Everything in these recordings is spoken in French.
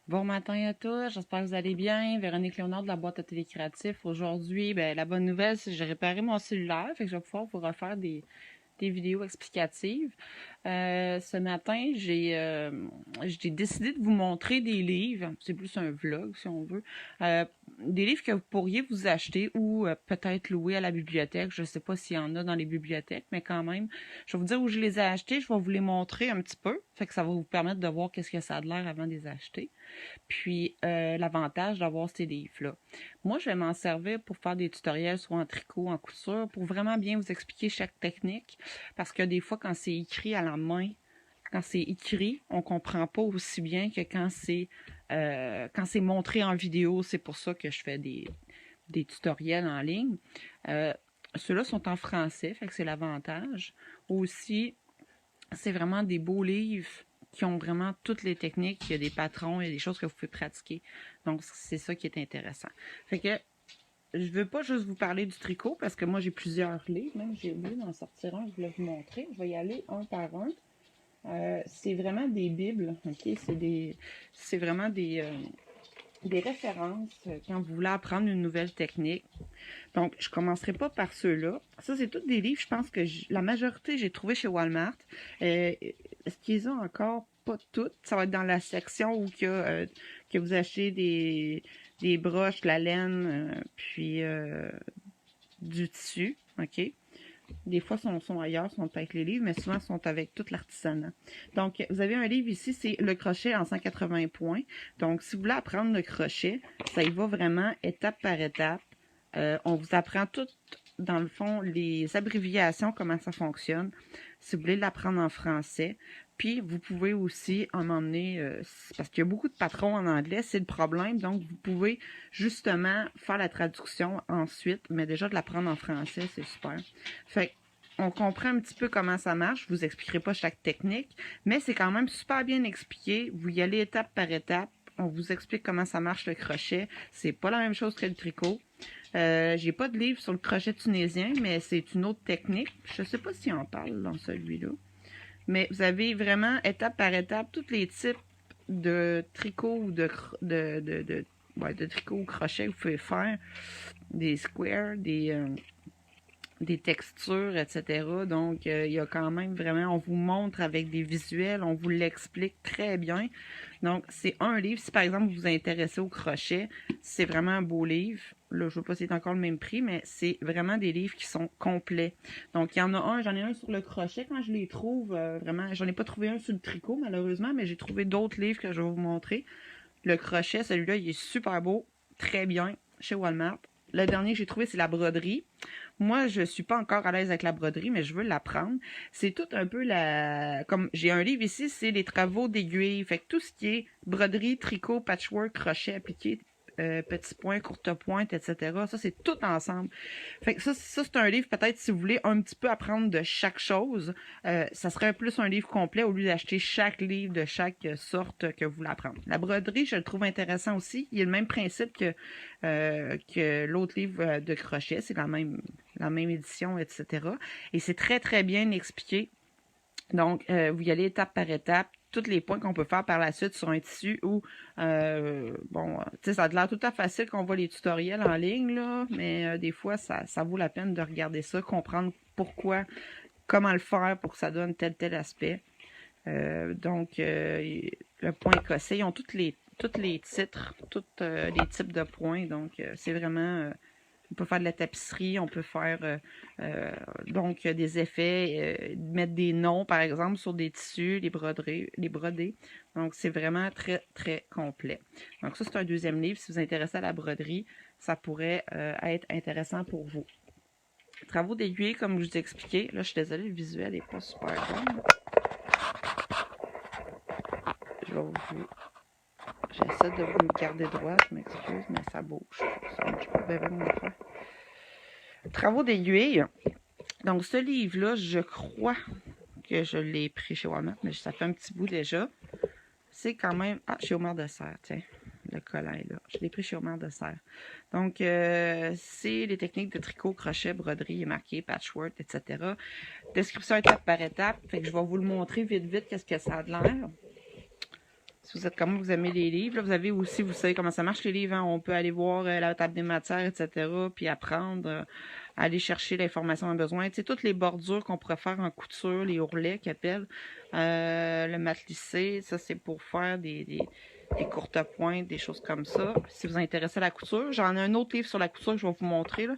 Bon matin à tous, j'espère que vous allez bien. Véronique Léonard de la boîte à télé créatif. Aujourd'hui, la bonne nouvelle, c'est que j'ai réparé mon cellulaire, fait que je vais pouvoir vous refaire des vidéos explicatives. Ce matin, j'ai décidé de vous montrer des livres. C'est plus un vlog, si on veut. Euh, des livres que vous pourriez vous acheter ou peut-être louer à la bibliothèque. Je ne sais pas s'il y en a dans les bibliothèques, mais quand même, je vais vous dire où je les ai achetés. Je vais vous les montrer un petit peu. Fait que ça va vous permettre de voir qu'est-ce que ça a de l'air avant de les acheter. Puis, l'avantage d'avoir ces livres-là. Moi, je vais m'en servir pour faire des tutoriels, soit en tricot, en couture, pour vraiment bien vous expliquer chaque technique. Parce que des fois, quand c'est écrit à la main, quand c'est écrit, on comprend pas aussi bien que quand c'est montré en vidéo. C'est pour ça que je fais des tutoriels en ligne. Ceux-là sont en français, fait que c'est l'avantage. Aussi, c'est vraiment des beaux livres qui ont vraiment toutes les techniques. Il y a des patrons, il y a des choses que vous pouvez pratiquer. Donc, c'est ça qui est intéressant. Fait que je veux pas juste vous parler du tricot parce que moi, j'ai plusieurs livres. Même, j'ai oublié d'en sortir un, je voulais vous montrer. Je vais y aller un par un. C'est vraiment des bibles, ok? C'est vraiment des références quand vous voulez apprendre une nouvelle technique. Donc, je ne commencerai pas par ceux-là. Ça, c'est tous des livres, je pense que la majorité, j'ai trouvé chez Walmart. Est-ce qu'ils ont encore? Pas toutes. Ça va être dans la section où que vous achetez des broches, la laine, puis du tissu. OK? Des fois, sont ailleurs, sont avec les livres, mais souvent, sont avec tout l'artisanat. Donc, vous avez un livre ici, c'est Le crochet en 180 points. Donc, si vous voulez apprendre le crochet, ça y va vraiment étape par étape. On vous apprend tout, dans le fond, les abréviations, comment ça fonctionne. Si vous voulez l'apprendre en français. Puis, vous pouvez aussi en emmener, parce qu'il y a beaucoup de patrons en anglais, c'est le problème. Donc, vous pouvez justement faire la traduction ensuite, mais déjà de l'apprendre en français, c'est super. Fait on comprend un petit peu comment ça marche. Je vous expliquerai pas chaque technique, mais c'est quand même super bien expliqué. Vous y allez étape par étape. On vous explique comment ça marche le crochet. C'est pas la même chose que le tricot. J'ai pas de livre sur le crochet tunisien, mais c'est une autre technique. Je sais pas si on parle dans celui-là. Mais vous avez vraiment, étape par étape, tous les types de tricot ou de tricot ou crochet que vous pouvez faire. Des squares, des textures, etc. Donc, il y a quand même vraiment, on vous montre avec des visuels, on vous l'explique très bien. Donc, c'est un livre. Si par exemple vous vous intéressez au crochet, c'est vraiment un beau livre. Là, je ne sais pas si c'est encore le même prix, mais c'est vraiment des livres qui sont complets. Donc, il y en a un, j'en ai un sur le crochet quand je les trouve, vraiment, j'en ai pas trouvé un sur le tricot malheureusement, mais j'ai trouvé d'autres livres que je vais vous montrer. Le crochet, celui-là, il est super beau, très bien, chez Walmart. Le dernier que j'ai trouvé, c'est la broderie. Moi, je suis pas encore à l'aise avec la broderie, mais je veux l'apprendre. C'est tout un peu comme j'ai un livre ici, c'est les travaux d'aiguille. Fait que tout ce qui est broderie, tricot, patchwork, crochet appliqué, petits points, courte pointe, etc. Ça, c'est tout ensemble. Fait que ça c'est un livre, peut-être, si vous voulez un petit peu apprendre de chaque chose, ça serait plus un livre complet au lieu d'acheter chaque livre de chaque sorte que vous voulez apprendre. La broderie, je le trouve intéressant aussi. Il y a le même principe que l'autre livre de crochet. C'est la même édition, etc. Et c'est très, très bien expliqué. Donc, vous y allez étape par étape, tous les points qu'on peut faire par la suite sur un tissu ou, bon, tu sais, ça a l'air tout à fait facile qu'on voit les tutoriels en ligne, là, mais des fois, ça vaut la peine de regarder ça, comprendre pourquoi, comment le faire pour que ça donne tel aspect. Donc, le point écossais, ils ont tous les titres, tous les types de points, donc c'est vraiment... on peut faire de la tapisserie, on peut faire donc des effets, mettre des noms par exemple sur des tissus, les broder. Donc c'est vraiment très très complet. Donc ça c'est un deuxième livre. Si vous vous intéressez à la broderie, ça pourrait être intéressant pour vous. Travaux d'aiguille, comme je vous ai expliqué. Là je suis désolée, le visuel n'est pas super bon. Je vais vous... J'essaie de vous me garder droit, je m'excuse, mais ça bouge. Ça marche pas bien mon affaire. Travaux d'aiguille. Donc, ce livre-là, je crois que je l'ai pris chez Walmart, mais ça fait un petit bout déjà. C'est quand même... Ah, chez Omar de Serre, tiens. Le collant est là. Je l'ai pris chez Omar de Serre. Donc, c'est les techniques de tricot, crochet, broderie, il est marqué, patchwork, etc. Description étape par étape. Fait que je vais vous le montrer vite, qu'est-ce que ça a de l'air. Si vous êtes comme moi, vous aimez les livres, là, vous avez aussi, vous savez comment ça marche les livres, hein? On peut aller voir la table des matières, etc., puis apprendre, aller chercher l'information en besoin. Tu sais, toutes les bordures qu'on pourrait faire en couture, les ourlets qu'ils appellent, le mat lissé, ça c'est pour faire des courtes pointes, des choses comme ça. Si vous vous intéressez à la couture, j'en ai un autre livre sur la couture que je vais vous montrer, là.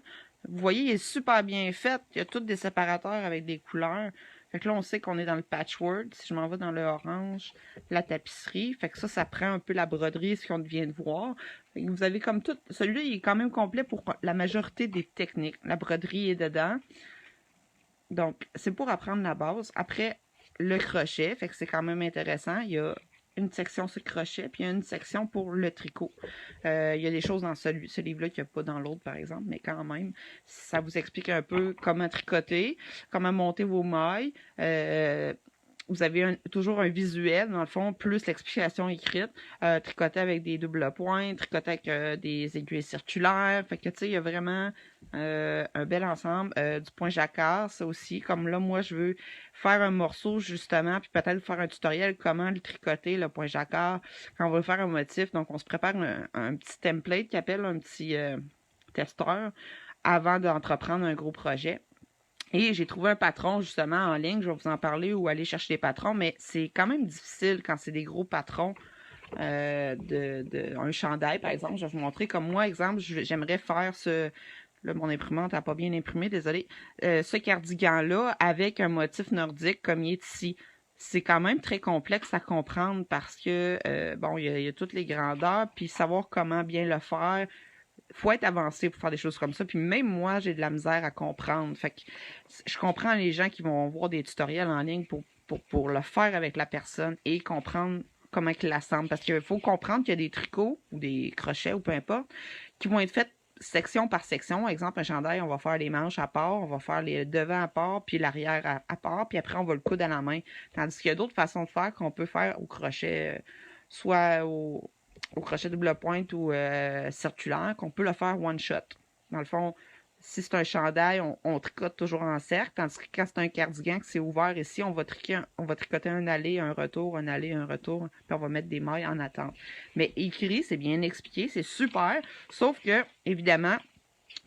Vous voyez, il est super bien fait. Il y a tous des séparateurs avec des couleurs. Fait que là, on sait qu'on est dans le patchwork. Si je m'en vais dans le orange, la tapisserie. Fait que ça prend un peu la broderie, ce qu'on vient de voir. Fait que vous avez comme tout... Celui-là, il est quand même complet pour la majorité des techniques. La broderie est dedans. Donc, c'est pour apprendre la base. Après, le crochet. Fait que c'est quand même intéressant. Il y a une section sur le crochet, puis il y a une section pour le tricot. Il y a des choses dans ce livre-là qu'il n'y a pas dans l'autre, par exemple, mais quand même, ça vous explique un peu comment tricoter, comment monter vos mailles. Vous avez toujours un visuel, dans le fond, plus l'explication écrite. Tricoter avec des doubles points, tricoter avec des aiguilles circulaires. Fait que, tu sais, il y a vraiment un bel ensemble. Du point jacquard, ça aussi. Comme là, moi, je veux faire un morceau, justement, puis peut-être faire un tutoriel comment le tricoter, le point jacquard, quand on veut faire un motif. Donc, on se prépare un petit template qui appelle un petit testeur avant d'entreprendre un gros projet. Et j'ai trouvé un patron, justement, en ligne. Je vais vous en parler ou aller chercher des patrons, mais c'est quand même difficile quand c'est des gros patrons un chandail, par exemple. Je vais vous montrer. Comme moi, exemple, j'aimerais faire ce... Là, mon imprimante n'a pas bien imprimé, désolé. Ce cardigan-là avec un motif nordique comme il est ici. C'est quand même très complexe à comprendre parce que, bon, il y a toutes les grandeurs, puis savoir comment bien le faire. Faut être avancé pour faire des choses comme ça. Puis même moi, j'ai de la misère à comprendre. Fait que je comprends les gens qui vont voir des tutoriels en ligne pour le faire avec la personne et comprendre comment ils l'assemblent. Parce qu'il faut comprendre qu'il y a des tricots ou des crochets ou peu importe qui vont être faits section par section. Exemple, un chandail, on va faire les manches à part, on va faire les devants à part, puis l'arrière à part, puis après on va le coudre à la main. Tandis qu'il y a d'autres façons de faire qu'on peut faire au crochet, soit au crochet double pointe ou circulaire, qu'on peut le faire one shot. Dans le fond, si c'est un chandail, on tricote toujours en cercle, tandis que quand c'est un cardigan que c'est ouvert ici, on va tricoter un aller, un retour, un aller, un retour, puis on va mettre des mailles en attente. Mais écrit, c'est bien expliqué, c'est super, sauf que, évidemment,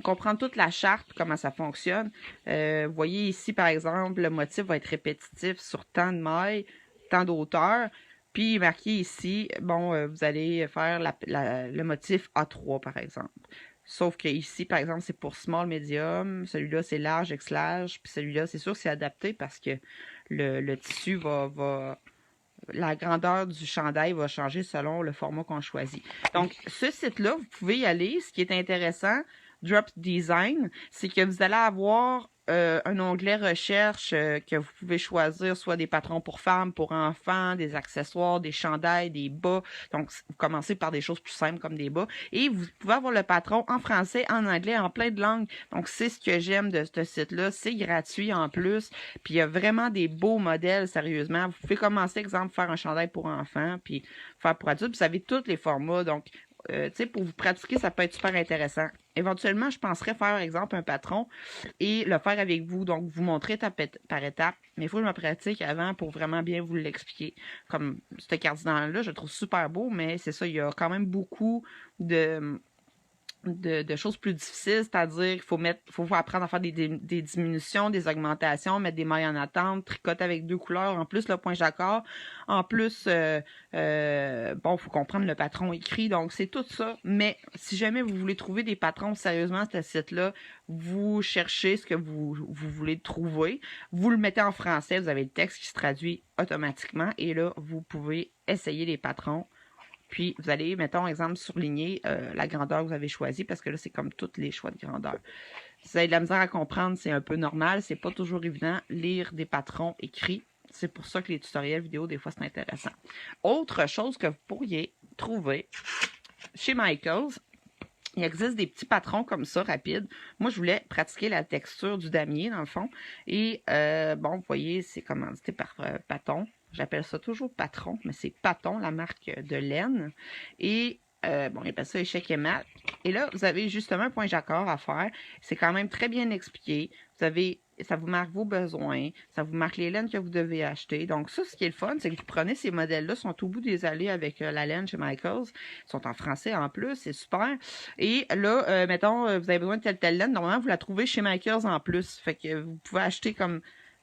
comprendre toute la charte, comment ça fonctionne. Vous voyez ici, par exemple, le motif va être répétitif sur tant de mailles, tant d'auteur. Puis marqué ici, bon, vous allez faire le motif A3, par exemple. Sauf que ici, par exemple, c'est pour small, medium. Celui-là, c'est large, X large. Puis celui-là, c'est sûr que c'est adapté parce que le tissu va... La grandeur du chandail va changer selon le format qu'on choisit. Donc, ce site-là, vous pouvez y aller. Ce qui est intéressant, Drop Design, c'est que vous allez avoir un onglet recherche que vous pouvez choisir soit des patrons pour femmes, pour enfants, des accessoires, des chandails, des bas. Donc, vous commencez par des choses plus simples comme des bas. Et vous pouvez avoir le patron en français, en anglais, en plein de langues. Donc, c'est ce que j'aime de ce site-là. C'est gratuit en plus. Puis, il y a vraiment des beaux modèles, sérieusement. Vous pouvez commencer, exemple, faire un chandail pour enfants, puis faire pour adultes. Puis, vous avez tous les formats. Donc, tu sais, pour vous pratiquer, ça peut être super intéressant. Éventuellement, je penserais faire, par exemple, un patron et le faire avec vous. Donc, vous montrer étape par étape. Mais il faut que je me pratique avant pour vraiment bien vous l'expliquer. Comme ce cardigan-là, je le trouve super beau, mais c'est ça, il y a quand même beaucoup de choses plus difficiles, c'est-à-dire qu'il faut apprendre à faire des diminutions, des augmentations, mettre des mailles en attente, tricoter avec 2 couleurs, en plus le point jacquard, en plus, bon, il faut comprendre le patron écrit, donc c'est tout ça, mais si jamais vous voulez trouver des patrons sérieusement à ce site-là, vous cherchez ce que vous voulez trouver, vous le mettez en français, vous avez le texte qui se traduit automatiquement, et là, vous pouvez essayer les patrons. Puis, vous allez, mettons, exemple, surligner la grandeur que vous avez choisie, parce que là, c'est comme tous les choix de grandeur. Si vous avez de la misère à comprendre, c'est un peu normal. C'est pas toujours évident. Lire des patrons écrits, c'est pour ça que les tutoriels vidéo, des fois, c'est intéressant. Autre chose que vous pourriez trouver chez Michaels, il existe des petits patrons comme ça, rapides. Moi, je voulais pratiquer la texture du damier, dans le fond. Et, bon, vous voyez, c'est commandité par Paton. J'appelle ça toujours Patron, mais c'est Paton, la marque de laine. Et, bon, il appelle ça échec et mat. Et là, vous avez justement un point jacquard à faire. C'est quand même très bien expliqué. Vous avez ça vous marque vos besoins, ça vous marque les laines que vous devez acheter. Donc ça, ce qui est le fun, c'est que vous prenez ces modèles-là, sont au bout des allées avec la laine chez Michaels, ils sont en français en plus, c'est super. Et là, mettons, vous avez besoin de telle laine, normalement, vous la trouvez chez Michaels en plus. Fait que vous pouvez acheter comme...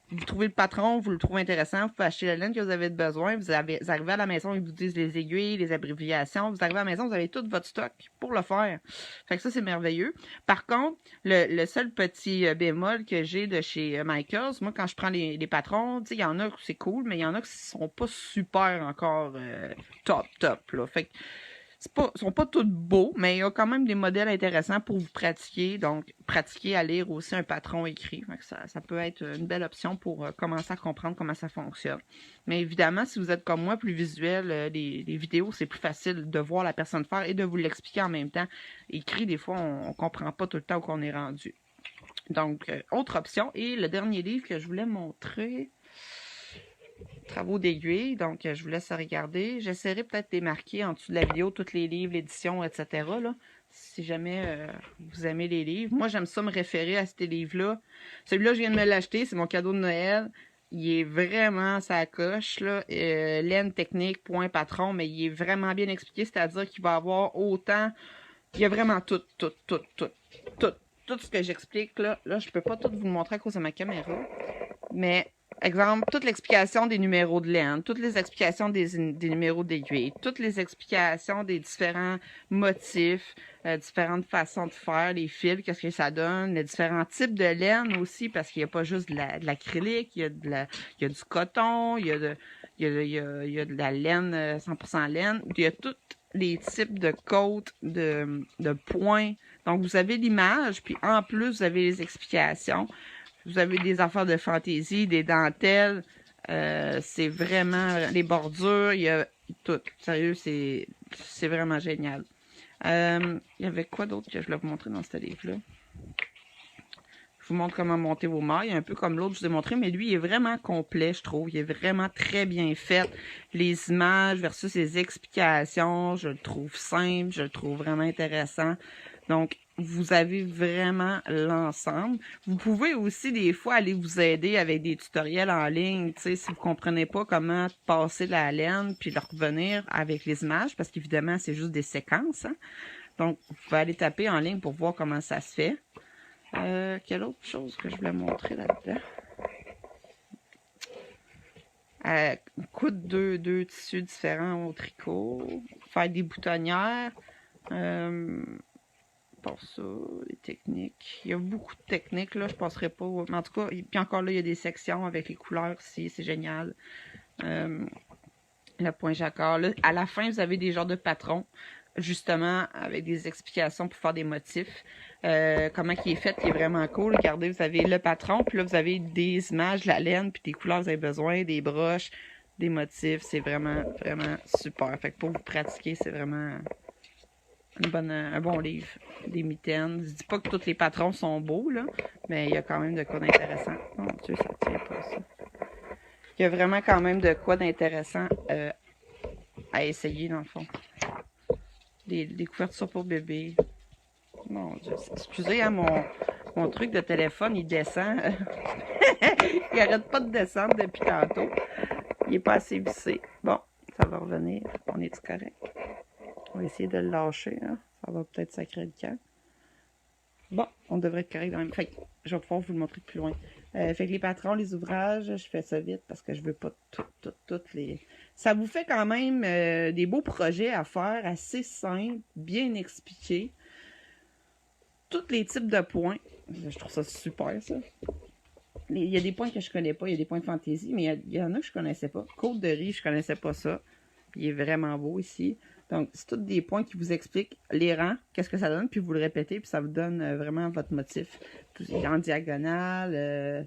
Vous trouvez le patron, vous le trouvez intéressant, vous pouvez acheter la laine que vous avez besoin, vous arrivez à la maison, ils vous disent les aiguilles, les abréviations, vous arrivez à la maison, vous avez tout votre stock pour le faire. Fait que ça, c'est merveilleux. Par contre, le seul petit bémol que j'ai de chez Michaels, moi, quand je prends les patrons, tu sais, il y en a que c'est cool, mais il y en a qui sont pas super encore top, là. Fait que sont pas tous beaux, mais il y a quand même des modèles intéressants pour vous pratiquer. Donc, pratiquer à lire aussi un patron écrit. Ça peut être une belle option pour commencer à comprendre comment ça fonctionne. Mais évidemment, si vous êtes comme moi, plus visuel, les vidéos, c'est plus facile de voir la personne faire et de vous l'expliquer en même temps. Écrit, des fois, on comprend pas tout le temps où on est rendu. Donc, autre option. Et le dernier livre que je voulais montrer... Travaux d'aiguille, donc je vous laisse regarder. J'essaierai peut-être de les marquer en dessous de la vidéo, tous les livres, l'édition, etc. Là, si jamais vous aimez les livres. Moi, j'aime ça me référer à ces livres-là. Celui-là, je viens de me l'acheter, c'est mon cadeau de Noël. Il est vraiment sa coche, là. Laine technique, point patron, mais il est vraiment bien expliqué, c'est-à-dire qu'il va avoir autant... Il y a vraiment tout ce que j'explique, là. Là, je peux pas tout vous le montrer à cause de ma caméra, mais... Exemple, toute l'explication des numéros de laine, toutes les explications des numéros d'aiguille, toutes les explications des différents motifs, différentes façons de faire, les fils, qu'est-ce que ça donne, les différents types de laine aussi, parce qu'il n'y a pas juste de l'acrylique, il y a du coton, il y a de la laine, 100% laine, il y a tous les types de côtes, de points. Donc, vous avez l'image, puis en plus, vous avez les explications. Vous avez des affaires de fantaisie, des dentelles. C'est vraiment... Les bordures, il y a tout. Sérieux, c'est vraiment génial. Il y avait quoi d'autre que je voulais vous montrer dans ce livre-là? Je vous montre comment monter vos mailles, un peu comme l'autre que je vous ai montré, mais lui, il est vraiment complet, je trouve. Il est vraiment très bien fait. Les images versus les explications, je le trouve simple, je le trouve vraiment intéressant. Donc, vous avez vraiment l'ensemble. Vous pouvez aussi, des fois, aller vous aider avec des tutoriels en ligne, tu sais, si vous comprenez pas comment passer la laine, puis de revenir avec les images, parce qu'évidemment, c'est juste des séquences, hein? Donc, vous pouvez aller taper en ligne pour voir comment ça se fait. Quelle autre chose que je voulais montrer là-dedans? Coudre deux tissus différents au tricot, faire des boutonnières, pour ça, les techniques. Il y a beaucoup de techniques, là, je passerai pas. Mais en tout cas, puis encore là, il y a des sections avec les couleurs ici, c'est génial. Le point jacquard. Là, à la fin, vous avez des genres de patrons, justement, avec des explications pour faire des motifs. Comment il est fait, qui est vraiment cool. Regardez, vous avez le patron, puis là, vous avez des images, la laine, puis des couleurs que vous avez besoin, des broches, des motifs. C'est vraiment, vraiment super. Fait que pour vous pratiquer, c'est vraiment un bon livre. Des mitaines. Je dis pas que tous les patrons sont beaux, là, mais il y a quand même de quoi d'intéressant. Mon Dieu, ça tient pas, ça. Il y a vraiment quand même de quoi d'intéressant à essayer, dans le fond. Des couvertures pour bébé. Mon Dieu, excusez, hein, mon truc de téléphone, il descend. Il arrête pas de descendre depuis tantôt. Il est pas assez vissé. Bon, ça va revenir. On est correct. On va essayer de le lâcher. Hein. Ça va peut-être sacrer le camp. Bon, on devrait être correct quand même. Fait que je vais pouvoir vous le montrer de plus loin. Fait que les patrons, les ouvrages, je fais ça vite parce que je veux pas toutes les... Ça vous fait quand même des beaux projets à faire, assez simples, bien expliqués. Tous les types de points. Je trouve ça super, ça. Il y a des points que je connais pas, il y a des points de fantaisie, mais il y en a que je connaissais pas. Côte de riz, je connaissais pas ça. Il est vraiment beau ici. Donc, c'est tous des points qui vous expliquent les rangs, qu'est-ce que ça donne, puis vous le répétez, puis ça vous donne vraiment votre motif. En diagonale,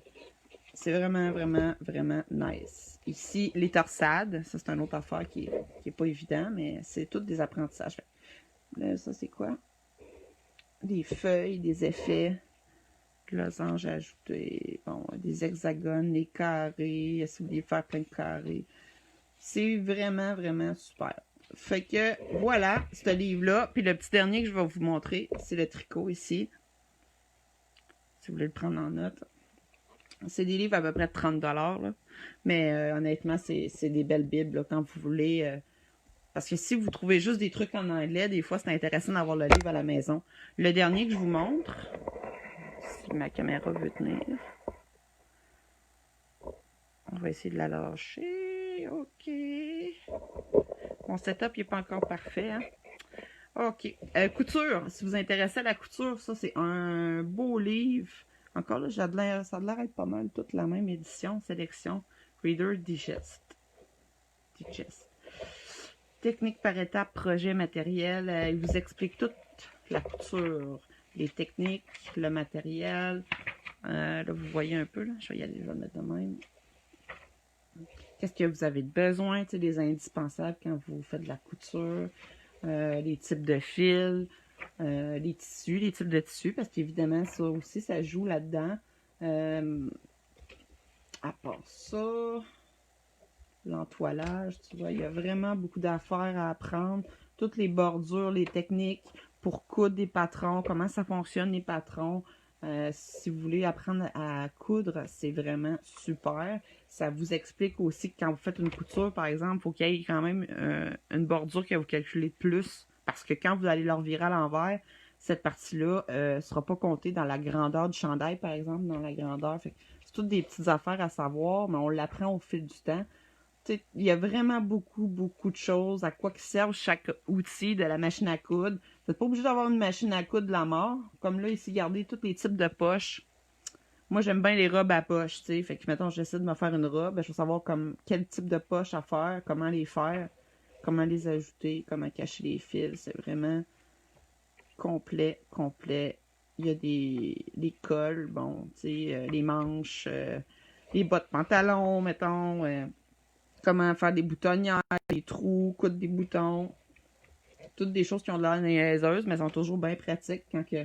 c'est vraiment, vraiment, vraiment nice. Ici, les torsades, ça c'est une autre affaire qui est pas évident, mais c'est tous des apprentissages. Là, ça c'est quoi? Des feuilles, des effets, losanges ajoutés, bon, des hexagones, des carrés, si vous voulez faire plein de carrés. C'est vraiment, vraiment super. Fait que, voilà, ce livre-là. Puis le petit dernier que je vais vous montrer, c'est le tricot ici. Si vous voulez le prendre en note. C'est des livres à peu près de 30 $, là. Mais honnêtement, c'est des belles bibles là, quand vous voulez. Parce que si vous trouvez juste des trucs en anglais, des fois, c'est intéressant d'avoir le livre à la maison. Le dernier que je vous montre, si ma caméra veut tenir, on va essayer de la lâcher. OK. Mon setup n'est pas encore parfait. Hein? OK. Couture. Si vous vous intéressez à la couture, ça, c'est un beau livre. Encore là, ça a l'air d'être pas mal toute la même édition, sélection. Reader Digest. Technique par étape, projet, matériel. Il vous explique toute la couture, les techniques, le matériel. Là, vous voyez un peu, là. Je vais y aller, je vais le mettre de même. Qu'est-ce que vous avez besoin, tu sais, des indispensables quand vous faites de la couture. Les types de fils, les tissus, les types de tissus, parce qu'évidemment, ça aussi, ça joue là-dedans. À part ça, l'entoilage, tu vois, il y a vraiment beaucoup d'affaires à apprendre. Toutes les bordures, les techniques pour coudre des patrons, comment ça fonctionne les patrons. Si vous voulez apprendre à coudre, c'est vraiment super. Ça vous explique aussi que quand vous faites une couture, par exemple, il faut qu'il y ait quand même une bordure que vous calculez de plus. Parce que quand vous allez leur virer à l'envers, cette partie-là ne sera pas comptée dans la grandeur du chandail, par exemple, dans la grandeur. C'est toutes des petites affaires à savoir, mais on l'apprend au fil du temps. Il y a vraiment beaucoup de choses à quoi servent chaque outil de la machine à coudre. Vous n'êtes pas obligé d'avoir une machine à coudre de la mort. Comme là, ici, regardez tous les types de poches. Moi, j'aime bien les robes à poche, tu sais. Fait que, mettons, j'essaie de me faire une robe. Je veux savoir quel type de poche à faire, comment les faire, comment les ajouter, comment cacher les fils. C'est vraiment complet. Il y a des cols, bon, tu sais, les manches, les bas de pantalon, mettons. Comment faire des boutonnières, des trous, coudre des boutons. Toutes des choses qui ont de l'air niaiseuses, mais sont toujours bien pratiques quand il y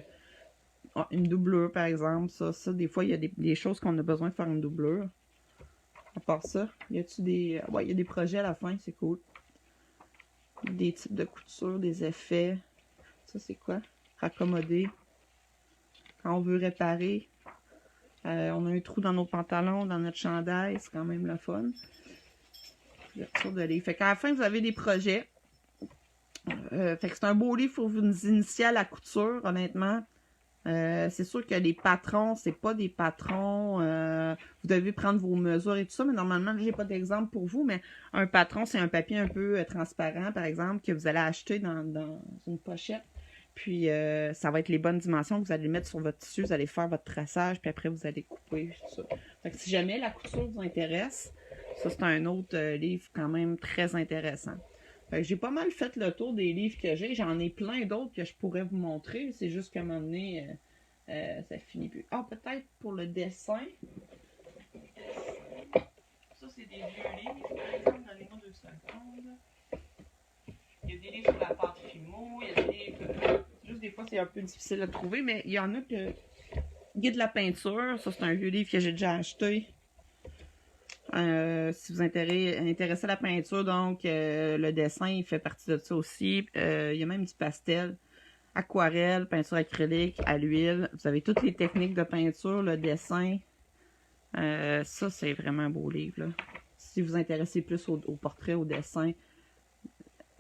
a une doublure, par exemple. Ça, des fois, il y a des choses qu'on a besoin de faire une doublure. À part ça, y a-tu des... Ouais, il y a des projets à la fin, c'est cool. Des types de couture, des effets. Ça, c'est quoi? Raccommoder. Quand on veut réparer. On a un trou dans nos pantalons, dans notre chandail. C'est quand même le fun. De livre. Fait qu'à la fin, vous avez des projets. Fait que c'est un beau livre pour vous initier à la couture, honnêtement. C'est sûr que les patrons, c'est pas des patrons. Vous devez prendre vos mesures et tout ça, mais normalement, j'ai pas d'exemple pour vous, mais un patron, c'est un papier un peu transparent, par exemple, que vous allez acheter dans une pochette. Puis, ça va être les bonnes dimensions que vous allez mettre sur votre tissu, vous allez faire votre traçage, puis après, vous allez couper. Tout ça. Fait que si jamais la couture vous intéresse, ça, c'est un autre livre quand même très intéressant. J'ai pas mal fait le tour des livres que j'ai. J'en ai plein d'autres que je pourrais vous montrer. C'est juste qu'à un moment donné, ça finit plus. Ah, peut-être pour le dessin. Ça, c'est des vieux livres. Par exemple, donnez-moi 2 secondes. Il y a des livres sur la pâte Fimo. Il y a des livres... Juste des fois, c'est un peu difficile à trouver, mais il y en a que... Guide de la peinture. Ça, c'est un vieux livre que j'ai déjà acheté. Si vous intéressez à la peinture, donc le dessin, il fait partie de ça aussi. Il y a même du pastel, aquarelle, peinture acrylique, à l'huile. Vous avez toutes les techniques de peinture, le dessin. Ça, c'est vraiment un beau livre. Là. Si vous vous intéressez plus au portrait, au dessin,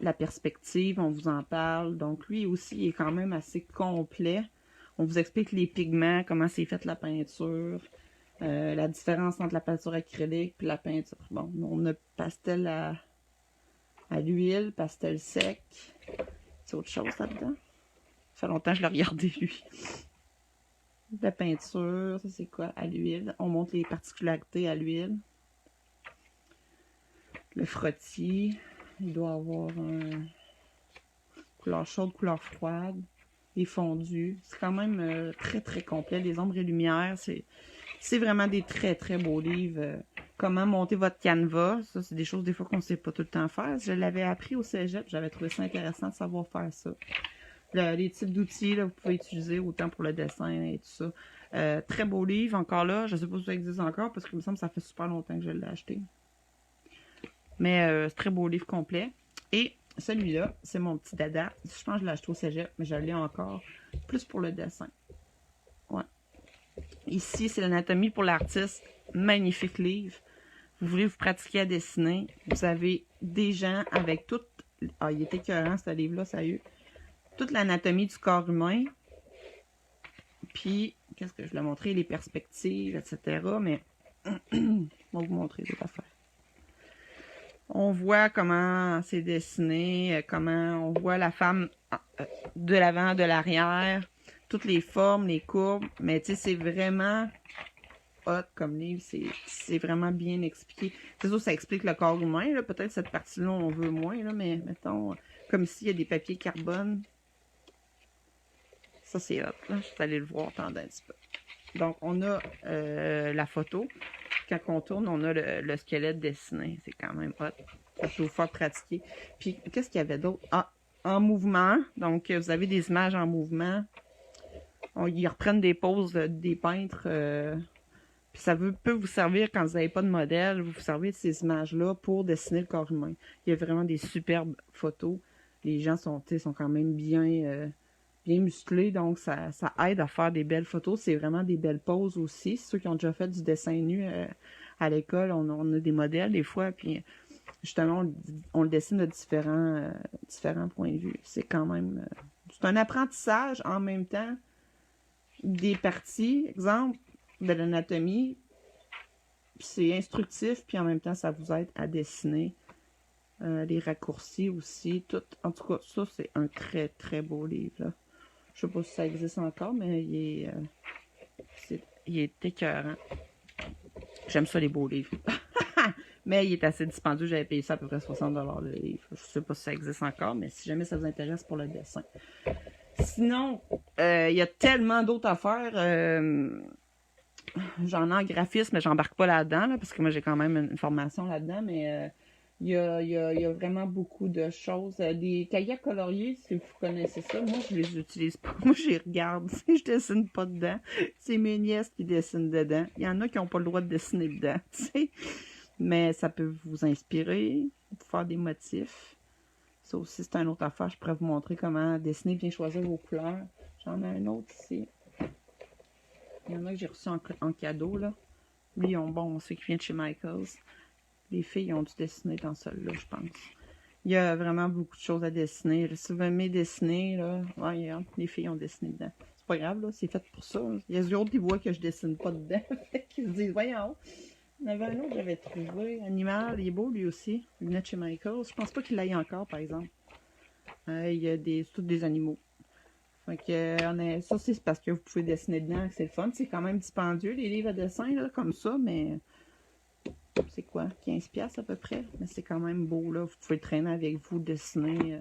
la perspective, on vous en parle. Donc lui aussi, il est quand même assez complet. On vous explique les pigments, comment c'est fait la peinture. La différence entre la peinture acrylique et la peinture. Bon, on a pastel à l'huile, pastel sec. C'est autre chose là-dedans. Ça fait longtemps que je l'ai regardé, lui. La peinture, ça c'est quoi? À l'huile. On montre les particularités à l'huile. Le frottis. Il doit avoir couleur chaude, couleur froide. Les fondus. C'est quand même très complet. Les ombres et lumières, c'est vraiment des très beaux livres. Comment monter votre canevas. Ça, c'est des choses des fois qu'on ne sait pas tout le temps faire. Je l'avais appris au cégep. J'avais trouvé ça intéressant de savoir faire ça. Les types d'outils, vous pouvez utiliser autant pour le dessin et tout ça. Très beau livre. Encore là, je ne sais pas si ça existe encore parce qu'il me semble que ça fait super longtemps que je l'ai acheté. Mais c'est très beau livre complet. Et celui-là, c'est mon petit dada. Je pense que je l'ai acheté au cégep, mais je l'ai encore plus pour le dessin. Ouais. Ici, c'est l'anatomie pour l'artiste. Magnifique livre. Vous voulez vous pratiquer à dessiner. Vous avez des gens avec toute... Ah, il est écœurant, ce livre-là, sérieux. Toute l'anatomie du corps humain. Puis, qu'est-ce que je voulais montrer? Les perspectives, etc. Mais, je vais vous montrer d'autres affaires. On voit comment c'est dessiné, comment on voit la femme de l'avant, de l'arrière, toutes les formes, les courbes. Mais, tu sais, c'est vraiment hot comme livre. C'est vraiment bien expliqué. C'est sûr, ça explique le corps humain. Peut-être cette partie-là, on veut moins, là, mais mettons, comme ici, il y a des papiers carbone. Ça, c'est hot. Là. Je suis allée le voir, attendez un petit peu. Donc, on a la photo. Quand on tourne, on a le squelette dessiné. C'est quand même hot. Ça peut vous faire pratiquer. Puis, qu'est-ce qu'il y avait d'autre? Ah, en mouvement. Donc, vous avez des images en mouvement. Ils reprennent des poses des peintres. Puis, ça peut vous servir quand vous n'avez pas de modèle. Vous vous servez de ces images-là pour dessiner le corps humain. Il y a vraiment des superbes photos. Les gens sont quand même bien musclés, donc ça aide à faire des belles photos. C'est vraiment des belles poses aussi. Ceux qui ont déjà fait du dessin nu à l'école, on a des modèles des fois, puis justement, on le dessine de différents points de vue. C'est quand même... c'est un apprentissage en même temps des parties, exemple, de l'anatomie. C'est instructif, puis en même temps, ça vous aide à dessiner. Les raccourcis aussi. Tout. En tout cas, ça, c'est un très, très beau livre, là. Je sais pas si ça existe encore, mais il est écœurant. J'aime ça, les beaux livres. Mais il est assez dispendieux. J'avais payé ça à peu près 60$ le livre. Je sais pas si ça existe encore, mais si jamais ça vous intéresse pour le dessin. Sinon, il y a tellement d'autres affaires. J'en ai en graphisme, mais j'embarque pas là-dedans, là, parce que moi, j'ai quand même une formation là-dedans, mais... Il y a vraiment beaucoup de choses. Des kayaks coloriés, si vous connaissez ça, moi, je les utilise pas. Moi, je les regarde. Je dessine pas dedans. C'est mes nièces qui dessinent dedans. Il y en a qui n'ont pas le droit de dessiner dedans, t'sais. Mais ça peut vous inspirer, pour faire des motifs. Ça aussi, c'est une autre affaire. Je pourrais vous montrer comment dessiner, bien choisir vos couleurs. J'en ai un autre ici. Il y en a que j'ai reçu en cadeau, là. Lui, bon, c'est qui vient de chez Michaels. Les filles ont dû dessiner dans celui-là, je pense. Il y a vraiment beaucoup de choses à dessiner. Si vous aimez dessiner, là, ouais, les filles ont dessiné dedans. C'est pas grave, là, c'est fait pour ça. Il y a des autres qui voient que je dessine pas dedans. Qui se disent, voyons. Il y en avait un autre que j'avais trouvé. Animal, il est beau lui aussi. Il venait de chez Michaels. Je pense pas qu'il l'aille encore, par exemple. Il y a tous des animaux. Fait que, ça, c'est parce que vous pouvez dessiner dedans. C'est le fun. C'est quand même dispendieux, les livres à dessin, là, comme ça, mais... C'est quoi? 15$ à peu près? Mais c'est quand même beau, là. Vous pouvez le traîner avec vous, dessiner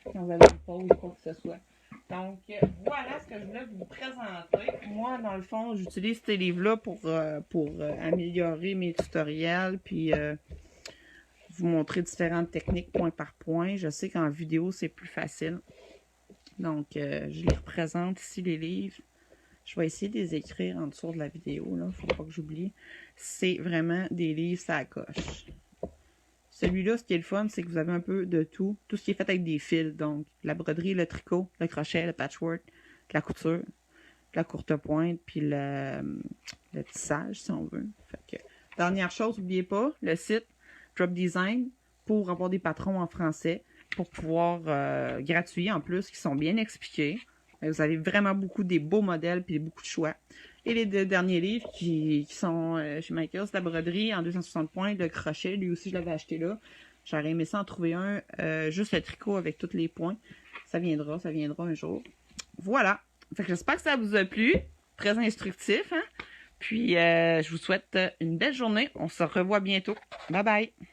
quand vous avez une pause ou quoi que ce soit. Donc, voilà ce que je voulais vous présenter. Moi, dans le fond, j'utilise ces livres-là pour améliorer mes tutoriels, puis vous montrer différentes techniques point par point. Je sais qu'en vidéo, c'est plus facile. Donc, je les représente ici, les livres. Je vais essayer de les écrire en dessous de la vidéo, là. Faut pas que j'oublie. C'est vraiment des livres, ça coche. Celui-là, ce qui est le fun, c'est que vous avez un peu de tout. Tout ce qui est fait avec des fils. Donc, la broderie, le tricot, le crochet, le patchwork, la couture, la courte pointe, puis le tissage, si on veut. Fait que, dernière chose, n'oubliez pas, le site Drop Design pour avoir des patrons en français, pour pouvoir gratuits en plus, qui sont bien expliqués. Vous avez vraiment des beaux modèles puis beaucoup de choix. Et les deux derniers livres qui sont chez Michaels, la broderie en 260 points, le crochet, lui aussi je l'avais acheté là. J'aurais aimé ça en trouver un, juste le tricot avec tous les points. Ça viendra un jour. Voilà. Fait que j'espère que ça vous a plu. Très instructif, hein? Puis je vous souhaite une belle journée. On se revoit bientôt. Bye bye!